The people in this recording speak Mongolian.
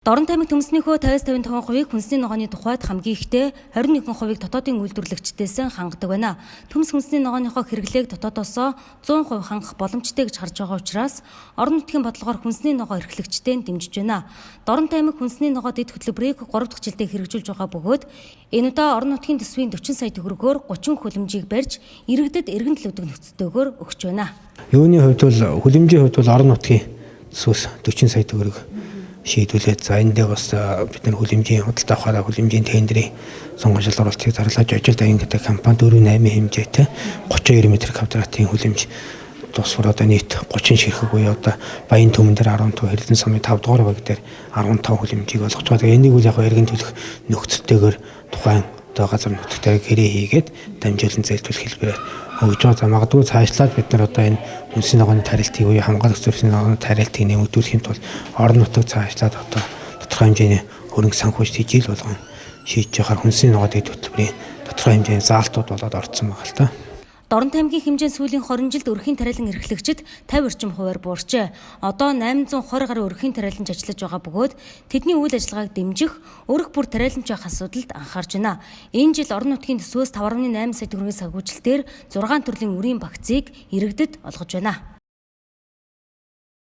Дорн тамхи төмснийхөө 50-55% хүнсний ногооны тухайд хамгийн ихтэй 21% дотоодын үйлдвэрлэгчдээс хангадаг байна. Төмс хүнсний ногооныхоо хэрэглээг дотоодосоо 100% хангах боломжтой гэж харж байгаа учраас орон нутгийн бодлогоор хүнсний ногоо эрхлэгчдийн дэмжиж байна. Дорн тамхи хүнсний ногоо дэд хөтөлбөрийг 3 дахь жилдээ хэрэгжүүлж байгаа бөгөөд энэ удаа орон нутгийн төсвийн 40 сая төгрөгөөр 30 хүлэмжийг барьж иргэдэд эргэн төлөвлөдөг нөхцөлтэйгээр өгч байна. Юуны хувьд бол хүлэмжийн хувьд бол орон нутгийн төсвөөс 40 сая төгрөг шийдвүлээд за энэ дээр бас бид нар хүлэмжийн худалдаа авахаараа хүлэмжийн тендерийн сонгон шалгуулалтыг зарлаж ажилд аян гэдэг компани 4-8 хэмжээтэй 32 м2 хүлэмж тусвар одоо нийт 30 ширхэг буюу одоо Баян Түмэн дээр 15, Эрдэнэ сумын 5 дугаар баг дээр 15 хүлэмжийг олгож байгаа. Тэгээ энийг үл яг эргэн төлөх нөхцөлтэйгээр тухайн одоо газар нутагтаа гэрээ хийгээд дамжуулан зээлдүүлэх хэлбэрээр өгж байгаа. Магадгүй цаашлаад бид нар одоо энэ хүнсний ногооны тарилтыг буюу хамгаалах зөвлөсний ногооны тарилтыг нэмэгдүүлэхийн тулд орон нутаг цаашлаад одоо тодорхой хэмжээний хөрөнгө санхүүжилт жил болгон шийдэж байгаа хүнсний ногоо дэд хөтөлбөрийн тодорхой хэмжээний заалтууд болоод орцсон байгаа л та. Дорн тамхигийн хэмжээ сүүлийн 20 жилд өрхийн тариалан эрхлэгчид 50 орчим хувиар буурчээ. Одоо 820 гаруй өрхийн тариаламж ажиллаж байгаа бөгөөд тэдний үйл ажиллагааг дэмжих өрх бүр тариаламж авах асуудалд анхаарч байна. Энэ жил орон нутгийн төсвөөс 5.8 сая төгрөгийн санхүүжилтээр 6 төрлийн үрийн вакцыг иргэдэд олгож байна.